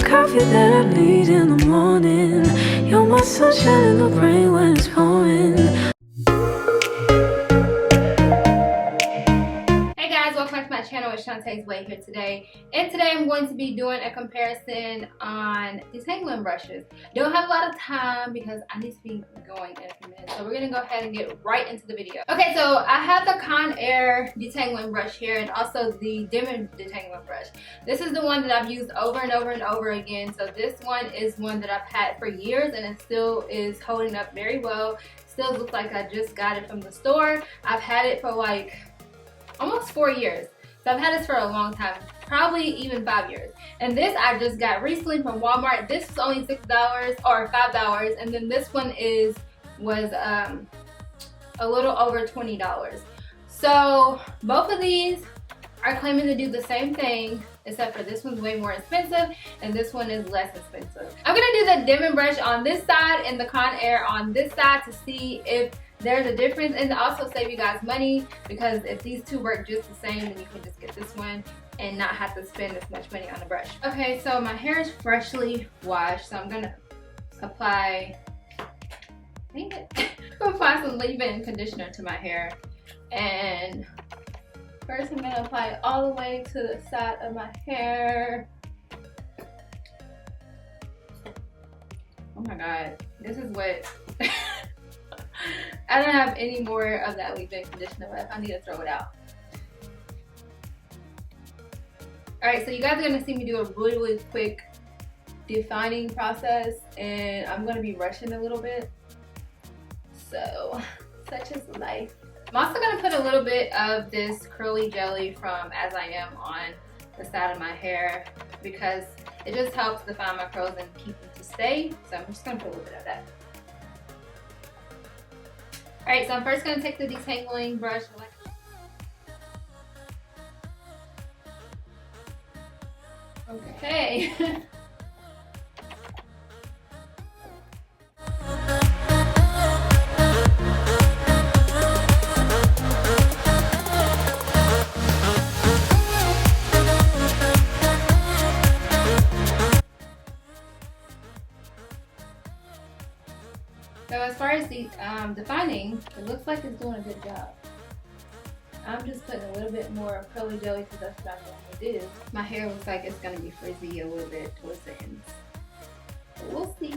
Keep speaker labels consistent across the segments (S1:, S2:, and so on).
S1: coffee that I need in the morning. You're my sunshine in the rain when it's pouring.
S2: Hey guys, welcome back to my channel. It's Shawntas Way here today. And today I'm going to be doing a comparison on detangling brushes. Don't have a lot of time because I need to be going in a few minutes. So we're going to go ahead and get right into the video. Okay, so I have the Conair detangling brush here and also the Denman detangling brush. This is the one that I've used over and over and over again. So this one is one that I've had for years and it still is holding up very well. Still looks like I just got it from the store. I've had it for like almost 4 years. So I've had this for a long time, probably even 5 years. And this I just got recently from Walmart. This was only $6 or $5, and then this one was a little over $20. So both of these are claiming to do the same thing, except for this one's way more expensive and this one is less expensive. I'm gonna do the Denman brush on this side and the Conair on this side to see if there's a difference, and also save you guys money, because if these two work just the same, then you can just get this one and not have to spend as much money on the brush. Okay, so my hair is freshly washed, so I'm gonna apply, dang it, apply some leave-in conditioner to my hair. And first I'm gonna apply it all the way to the side of my hair. Oh my god, this is what I don't have any more of that leave-in conditioner left. I need to throw it out. Alright, so you guys are going to see me do a really quick defining process, and I'm going to be rushing a little bit. So, such is life. I'm also going to put a little bit of this curly jelly from As I Am on the side of my hair, because it just helps define my curls and keep them to stay. So I'm just going to put a little bit of that. Alright, so I'm first going to take the detangling brush. Okay. So as far as the defining, it looks like it's doing a good job. I'm just putting a little bit more curly jelly because that's what I normally do. My hair looks like it's going to be frizzy a little bit towards the ends. But we'll see.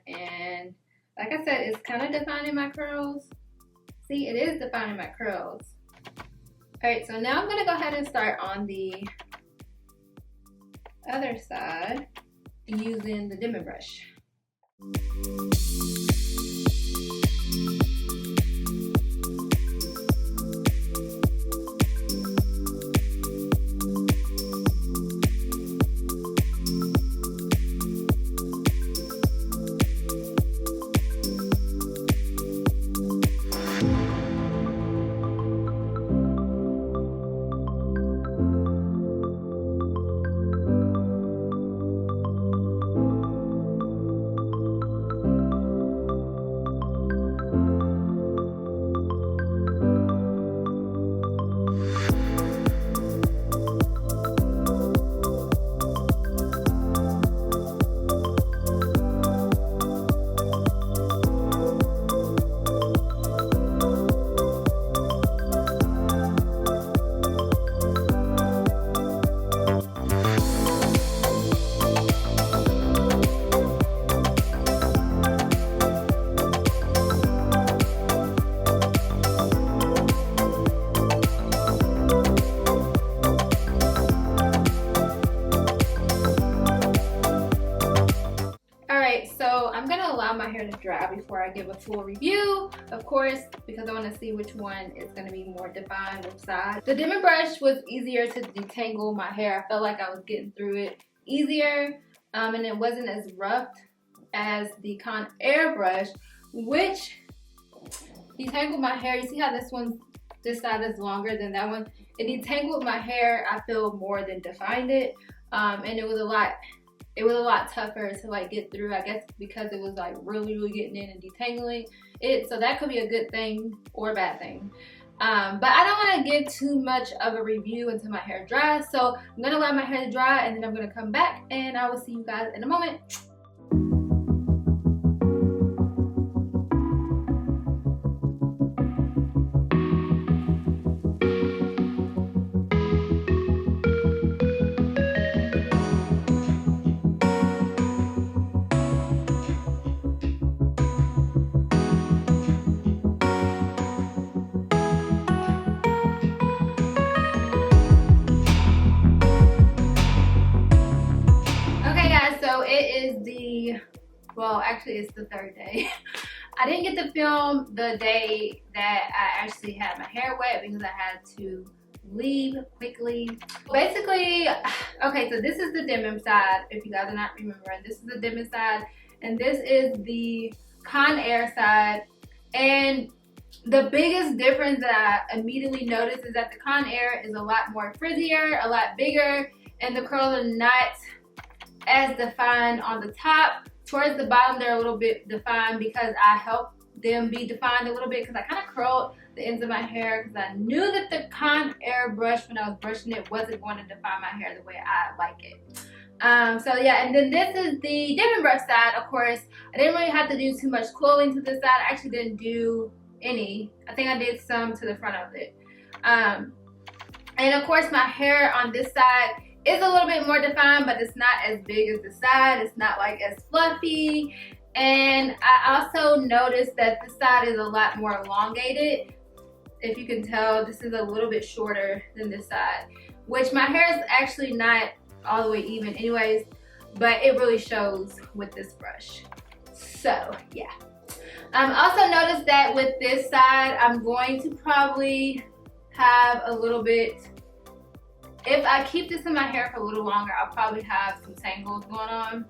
S2: And like I said, it's kind of defining my curls. See, it is defining my curls. Alright, so now I'm going to go ahead and start on the other side using the Denman brush. hair to dry before I give a full review, of course, because I want to see which one is going to be more defined which side. The Denman brush was easier to detangle my hair. I felt like I was getting through it easier, and it wasn't as rough as the Conair brush, which detangled my hair. You see how this side is longer than that one? It detangled my hair, I feel, more than defined it, and it was a lot tougher to like get through, I guess, because it was like really getting in and detangling it. So that could be a good thing or a bad thing. But I don't want to give too much of a review until my hair dries. So I'm going to allow my hair to dry, and then I'm going to come back and I will see you guys in a moment. Well, actually it's the third day. I didn't get to film the day that I actually had my hair wet because I had to leave quickly. Basically, okay, so this is the Denman side, if you guys are not remembering. This is the Denman side, and this is the Conair side. And the biggest difference that I immediately noticed is that the Conair is a lot more frizzier, a lot bigger, and the curls are not as defined on the top. Towards the bottom, they're a little bit defined because I helped them be defined a little bit, because I kind of curled the ends of my hair because I knew that the Conair brush, when I was brushing it, wasn't going to define my hair the way I like it. So yeah, and then this is the Denman brush side. Of course, I didn't really have to do too much coiling to this side. I actually didn't do any. I think I did some to the front of it. And of course, my hair on this side is a little bit more defined, but it's not as big as the side. It's not like as fluffy. And I also noticed that this side is a lot more elongated. If you can tell, this is a little bit shorter than this side, which my hair is actually not all the way even anyways, but it really shows with this brush. So yeah. Also noticed that with this side, I'm going to probably have a little bit, if I keep this in my hair for a little longer, I'll probably have some tangles going on,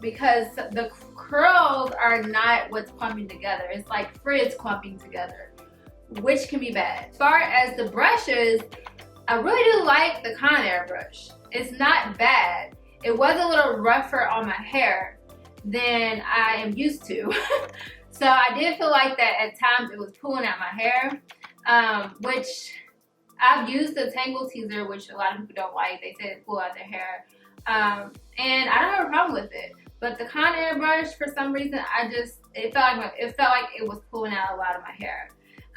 S2: because the curls are not what's clumping together. It's like frizz clumping together, which can be bad. As far as the brushes, I really do like the Conair brush. It's not bad. It was a little rougher on my hair than I am used to. So I did feel like that at times it was pulling out my hair, which I've used the Tangle Teaser, which a lot of people don't like. They say it pull out their hair, and I don't have a problem with it. But the Conair brush, for some reason, it felt like it was pulling out a lot of my hair,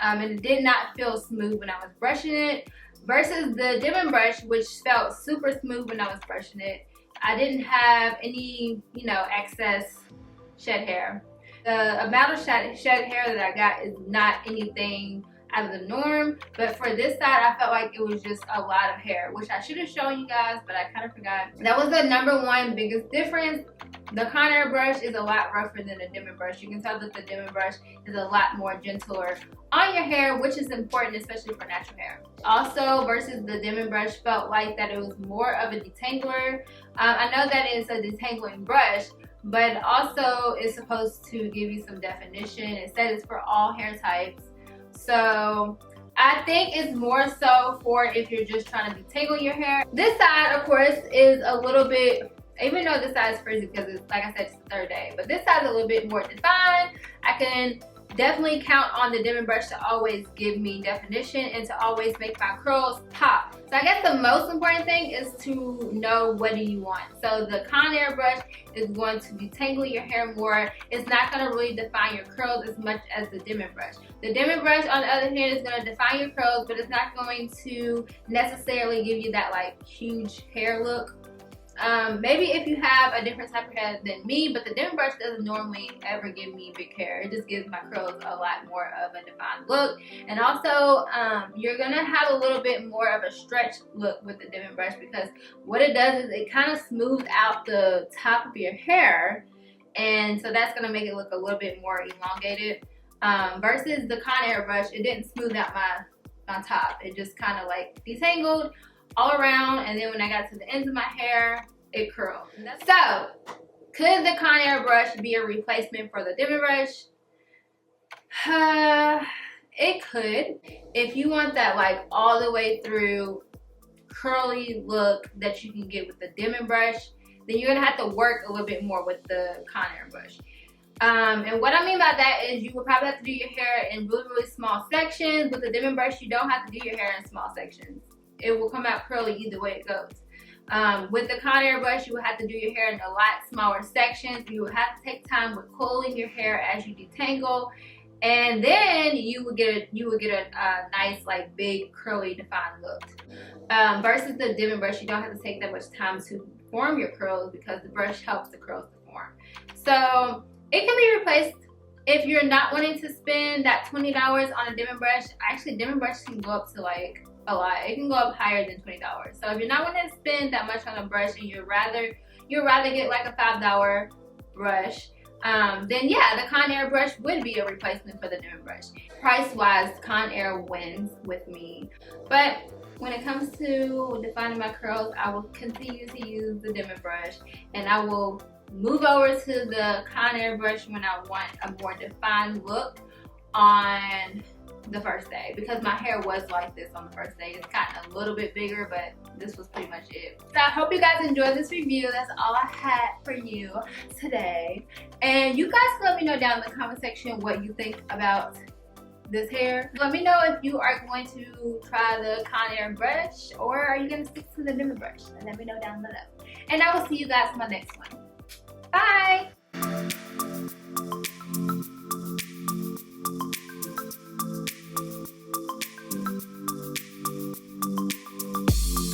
S2: and it did not feel smooth when I was brushing it. Versus the Denman brush, which felt super smooth when I was brushing it. I didn't have any, excess shed hair. The amount of shed hair that I got is not anything out of the norm, but for this side I felt like it was just a lot of hair, which I should have shown you guys, but I kind of forgot. That was the number one biggest difference. The Conair brush is a lot rougher than the Denman brush. You can tell that the Denman brush is a lot more gentler on your hair, which is important, especially for natural hair. Also, versus the Denman brush, felt like that it was more of a detangler. I know that it's a detangling brush, but also it's supposed to give you some definition. It says it's for all hair types. So I think it's more so for if you're just trying to detangle your hair. This side, of course, is a little bit, even though this side is frizzy because it's, like I said, it's the third day, but this side is a little bit more defined. I can definitely count on the Denman brush to always give me definition and to always make my curls pop. So I guess the most important thing is to know what do you want. So the Conair brush is going to detangle your hair more. It's not going to really define your curls as much as the Denman brush. The Denman brush, on the other hand, is going to define your curls, but it's not going to necessarily give you that like huge hair look. Maybe if you have a different type of hair than me, but the Denman brush doesn't normally ever give me big hair. It just gives my curls a lot more of a defined look. And also, you're gonna have a little bit more of a stretch look with the Denman brush, because what it does is it kind of smooths out the top of your hair, and so that's gonna make it look a little bit more elongated. Versus the Conair brush, it didn't smooth out my top. It just kind of like detangled all around, and then when I got to the ends of my hair, it curled. So, could the Conair brush be a replacement for the Denman brush? It could. If you want that like all the way through curly look that you can get with the Denman brush, then you're gonna have to work a little bit more with the Conair brush. And what I mean by that is you will probably have to do your hair in really, really small sections. With the Denman brush, you don't have to do your hair in small sections. It will come out curly either way it goes. With the Conair brush, you will have to do your hair in a lot smaller sections. You will have to take time with coiling your hair as you detangle, and then you will get a nice like big curly defined look. Versus the Denman brush, you don't have to take that much time to form your curls because the brush helps the curls to form. So it can be replaced if you're not wanting to spend that $20 on a Denman brush. Actually, Denman brush can go up to like a lot. It can go up higher than $20. So if you're not wanting to spend that much on a brush and you'd rather get like a $5 brush, then yeah, the Conair brush would be a replacement for the Denman brush. Price wise, Conair wins with me, but when it comes to defining my curls, I will continue to use the Denman brush, and I will move over to the Conair brush when I want a more defined look on the first day, because my hair was like this on the first day. It's gotten a little bit bigger, but this was pretty much it. So I hope you guys enjoyed this review. That's all I had for you today, and you guys can let me know down in the comment section what you think about this hair. Let me know if you are going to try the Conair brush or are you going to stick to the Denman brush, and let me know down below. And I will see you guys in my next one. Bye!